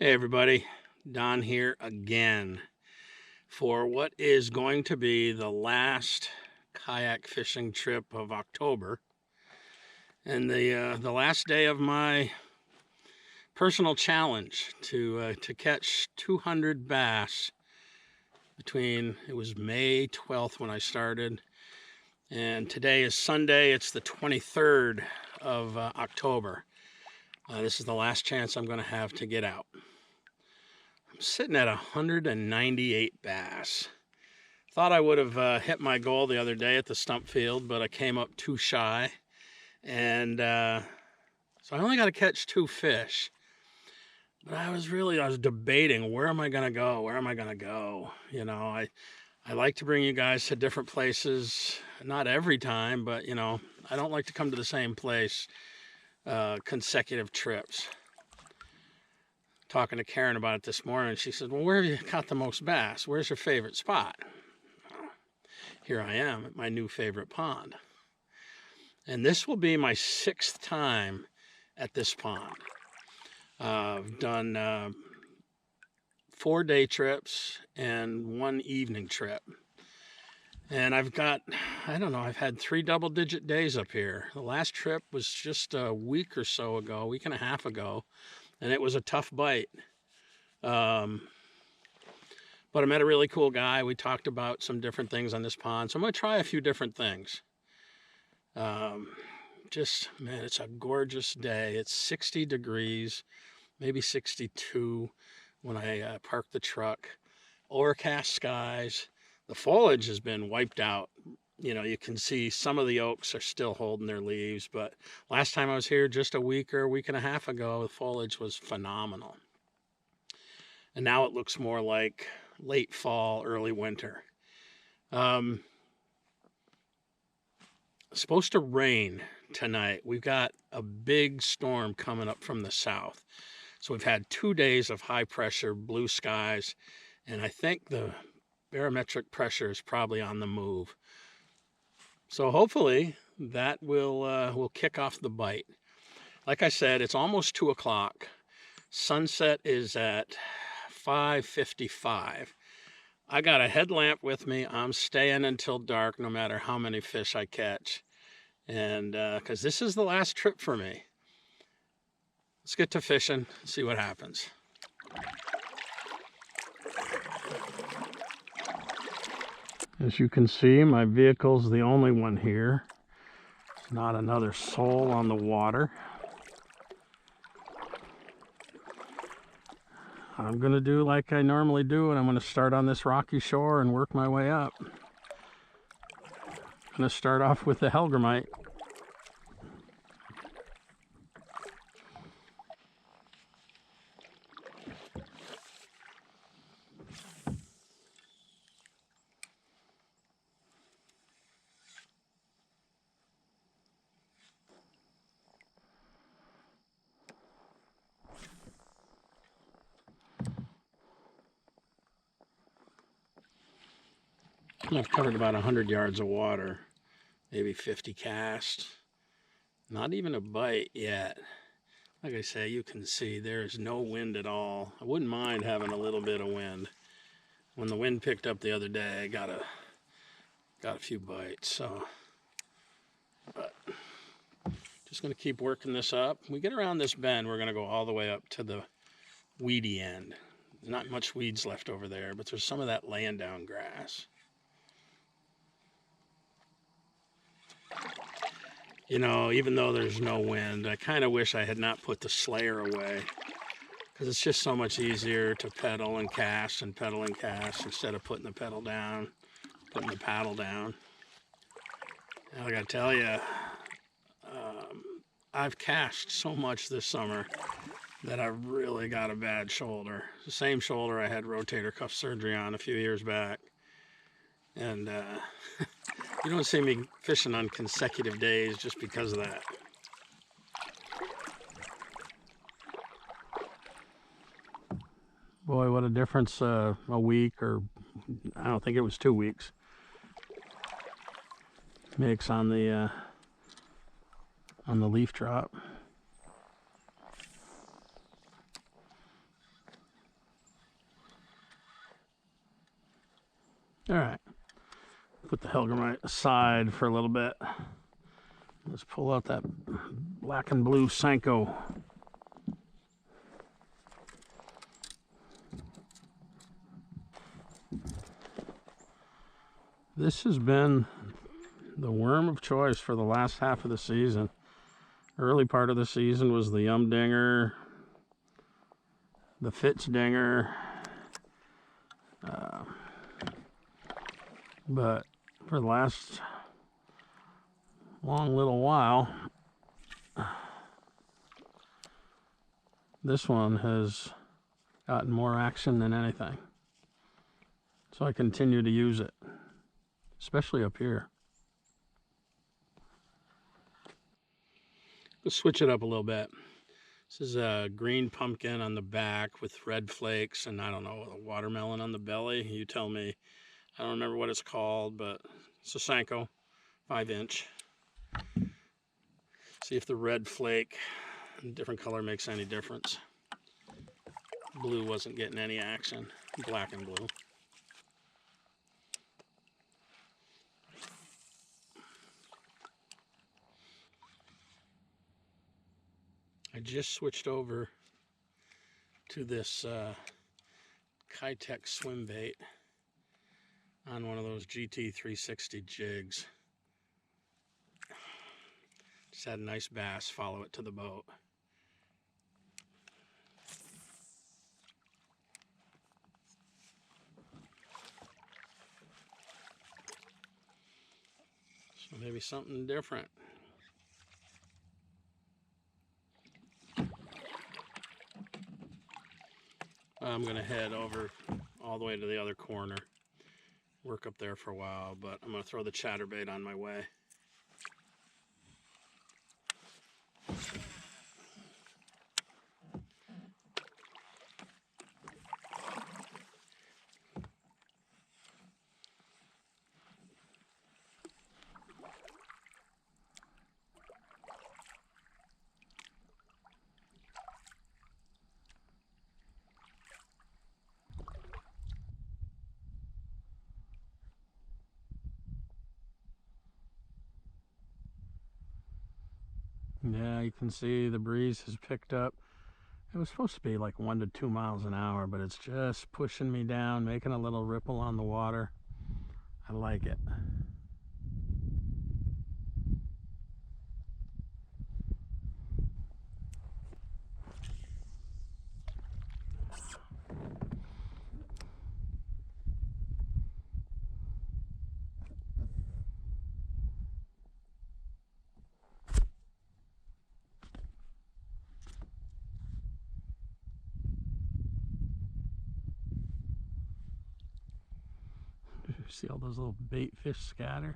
Hey everybody, Don here again for what is going to be the last kayak fishing trip of October and the last day of my personal challenge to catch 200 bass between, it was May 12th when I started, and today is Sunday. It's the 23rd of October. This is the last chance I'm going to have to get out. I'm sitting at 198 bass. Thought I would have hit my goal the other day at the stump field, but I came up too shy. And so I only got to catch 2 fish. But I was debating, where am I going to go? Where am I going to go? You know, I like to bring you guys to different places. Not every time, but, you know, I don't like to come to the same place consecutive trips. Talking to Karen about it this morning, she said, well, where have you caught the most bass? Where's your favorite spot? Here I am at my new favorite pond. And this will be my 6th time at this pond. I've done 4 day trips and 1 evening trip. And I've got, I don't know, I've had 3 double-digit days up here. The last trip was just a week or so ago, a week and a half ago, and it was a tough bite. But I met a really cool guy. We talked about some different things on this pond, so I'm going to try a few different things. Man, it's a gorgeous day. It's 60 degrees, maybe 62 when I parked the truck. Overcast skies. The foliage has been wiped out. You know, you can see some of the oaks are still holding their leaves, but last time I was here just a week and a half ago, the foliage was phenomenal. And now it looks more like late fall, early winter. It's supposed to rain tonight. We've got a big storm coming up from the south. So we've had 2 days of high pressure, blue skies, and I think the barometric pressure is probably on the move. So hopefully that will kick off the bite. Like I said, it's almost 2 o'clock. Sunset is at 5:55. I got a headlamp with me. I'm staying until dark no matter how many fish I catch. And because this is the last trip for me. Let's get to fishing, see what happens. As you can see, my vehicle's the only one here. There's not another soul on the water. I'm gonna do like I normally do, and I'm gonna start on this rocky shore and work my way up. I'm gonna start off with the Helgramite. I've covered about 100 yards of water, maybe 50 casts. Not even a bite yet. Like I say, you can see there's no wind at all. I wouldn't mind having a little bit of wind. When the wind picked up the other day, I got a few bites. So, but just gonna keep working this up. When we get around this bend, we're gonna go all the way up to the weedy end. Not much weeds left over there, but there's some of that laying down grass. You know, even though there's no wind, I kind of wish I had not put the Slayer away, because it's just so much easier to pedal and cast instead of putting the pedal down, putting the paddle down. And I gotta tell you, I've cast so much this summer that I've really got a bad shoulder. It's the same shoulder I had rotator cuff surgery on a few years back. And you don't see me fishing on consecutive days just because of that. Boy, what a difference a week, or I don't think it was 2 weeks, makes on the leaf drop. All right, put the Hellgrammite aside for a little bit. Let's pull out that black and blue Senko. This has been the worm of choice for the last half of the season. Early part of the season was the Dinger, the Fitzy Dinger, but for the last long little while, this one has gotten more action than anything. So I continue to use it, especially up here. Let's switch it up a little bit. This is a green pumpkin on the back with red flakes and I don't know, a watermelon on the belly. You tell me. I don't remember what it's called, but it's a Senko, 5-inch. See if the red flake, different color, makes any difference. Blue wasn't getting any action, black and blue. I just switched over to this Kayak swim bait on one of those GT 360 jigs. Just had a nice bass, follow it to the boat. So maybe something different. I'm gonna head over all the way to the other corner, work up there for a while, but I'm gonna throw the chatterbait on my way. Yeah, you can see the breeze has picked up. It was supposed to be like 1 to 2 miles an hour, but it's just pushing me down, making a little ripple on the water. I like it. See all those little bait fish scatter?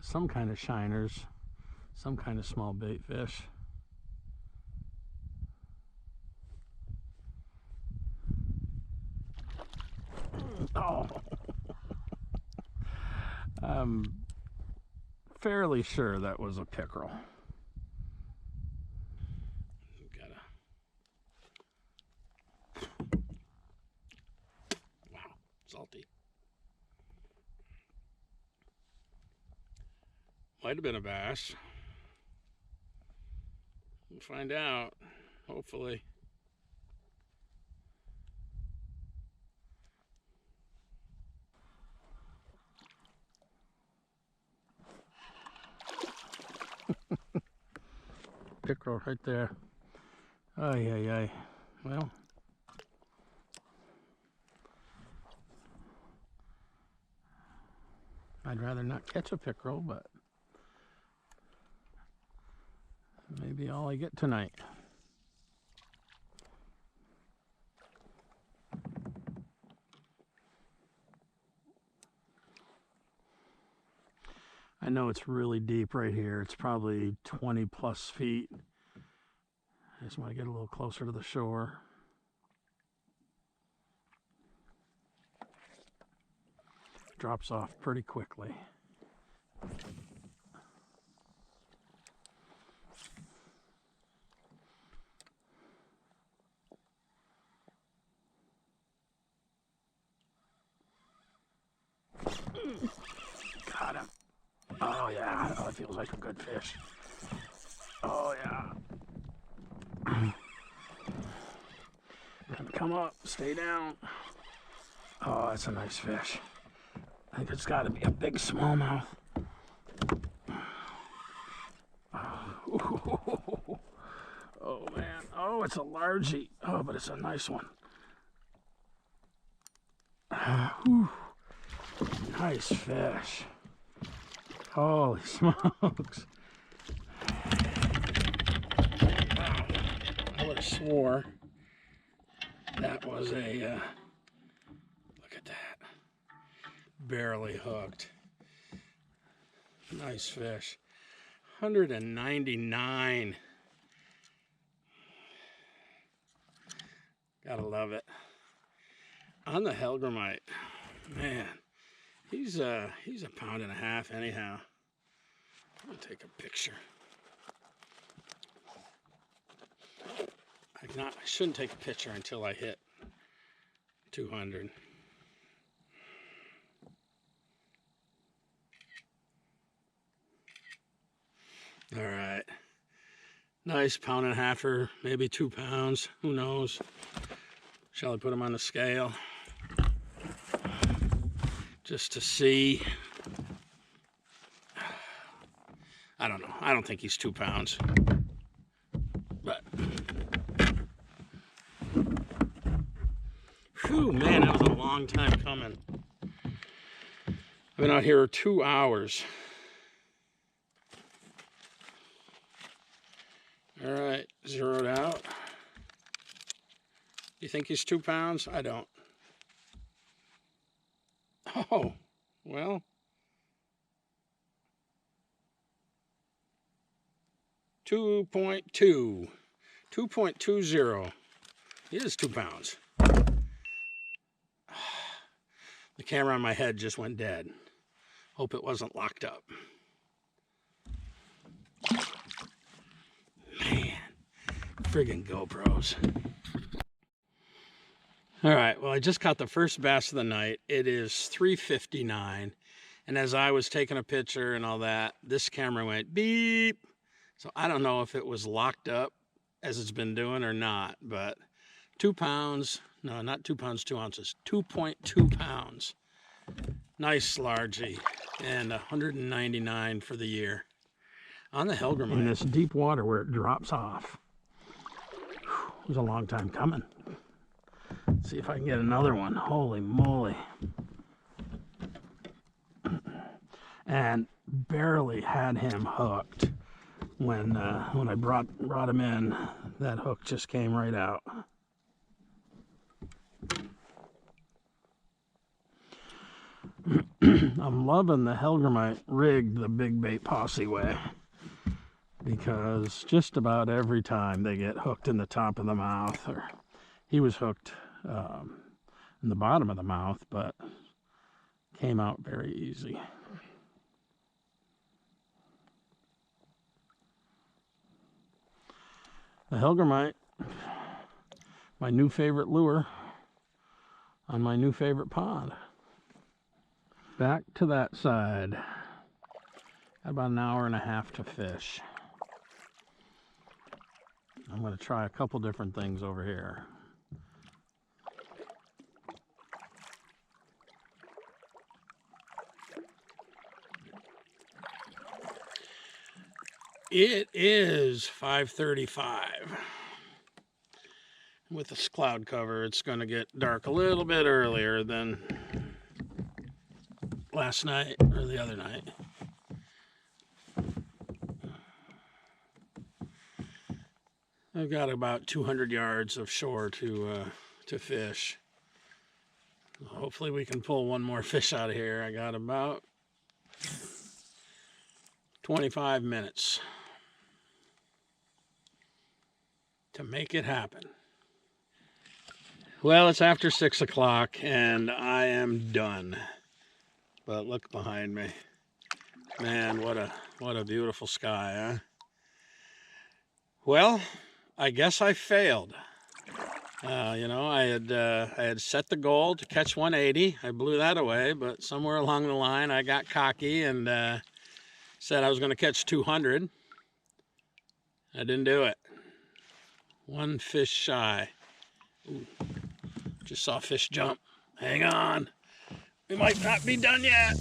Some kind of shiners, some kind of small bait fish. Oh, I'm fairly sure that was a pickerel. Wow, salty. Might have been a bass. We'll find out, hopefully. Pickerel right there. Ay, ay, ay. Well, I'd rather not catch a pickerel, but maybe all I get tonight. I know it's really deep right here. It's probably 20 plus feet. I just want to get a little closer to the shore. Drops off pretty quickly. that feels like a good fish. Oh, yeah. Come up, stay down. Oh, that's a nice fish. I think it's got to be a big smallmouth. Oh, man. Oh, it's a largie. Oh, but it's a nice one. Nice fish. Holy smokes. Wow. I would have swore that was a, look at that. Barely hooked. Nice fish. 199. Gotta love it. On the Hellgrammite, man, he's a pound and a half anyhow. I'll take a picture. I shouldn't take a picture until I hit 200. All right. Nice pound and a half or maybe 2 pounds. Who knows? Shall I put him on the scale? Just to see. I don't know. I don't think he's 2 pounds. But. Whew, man, that was a long time coming. I've been out here 2 hours. All right, zeroed out. You think he's 2 pounds? I don't. Oh, well. 2.2. 2.20. He is 2 pounds. The camera on my head just went dead. Hope it wasn't locked up. Man, friggin' GoPros. All right, well, I just caught the first bass of the night. It is 3:59, and as I was taking a picture and all that, this camera went beep. So I don't know if it was locked up as it's been doing or not, but 2 pounds, no, not 2 pounds, 2 ounces, 2.2 pounds. Nice largie, and 199 for the year. On the Hellgrammite. In this deep water where it drops off. It was a long time coming. Let's see if I can get another one. Holy moly. And barely had him hooked when I brought him in. That hook just came right out. I'm loving the Hellgrammite rigged the big bait posse way, because just about every time they get hooked in the top of the mouth, or he was hooked in the bottom of the mouth, but came out very easy. The Hellgrammite, my new favorite lure on my new favorite pond. Back to that side. Got about an hour and a half to fish. I'm going to try a couple different things over here. It is 5:35. With this cloud cover, it's going to get dark a little bit earlier than last night or the other night. I've got about 200 yards of shore to fish. Hopefully we can pull one more fish out of here. I got about 25 minutes to make it happen. Well, it's after 6 o'clock and I am done. But look behind me. Man, what a beautiful sky, huh? Well, I guess I failed. You know, I had set the goal to catch 180. I blew that away, but somewhere along the line I got cocky and Said I was going to catch 200. I didn't do it. One fish shy. Ooh, just saw a fish jump. Hang on. We might not be done yet.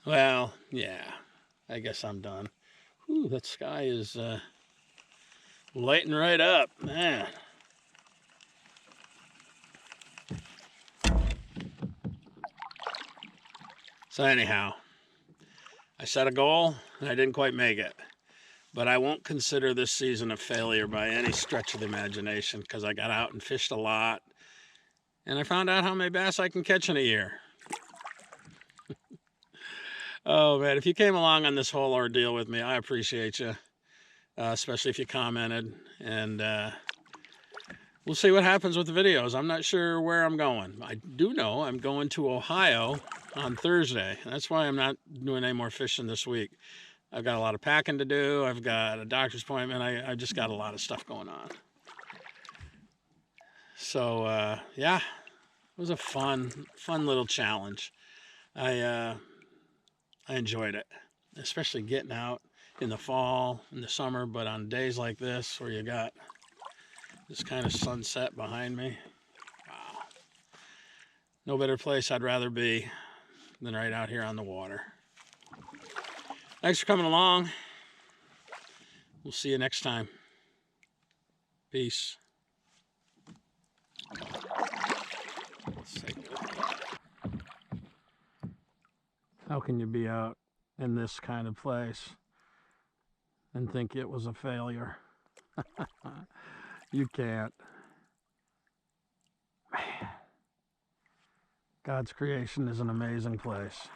Well, yeah, I guess I'm done. Ooh, that sky is lighting right up, man. So anyhow, I set a goal and I didn't quite make it. But I won't consider this season a failure by any stretch of the imagination because I got out and fished a lot. And I found out how many bass I can catch in a year. Oh man, if you came along on this whole ordeal with me, I appreciate you. Especially if you commented. And we'll see what happens with the videos. I'm not sure where I'm going. I do know I'm going to Ohio on Thursday. That's why I'm not doing any more fishing this week. I've got a lot of packing to do. I've got a doctor's appointment. I've just got a lot of stuff going on. So yeah, it was a fun little challenge. I enjoyed it, especially getting out in the fall, in the summer, but on days like this where you got this kind of sunset behind me. Wow. No better place I'd rather be than right out here on the water. Thanks for coming along. We'll see you next time. Peace. How can you be out in this kind of place and think it was a failure? You can't. Man, God's creation is an amazing place.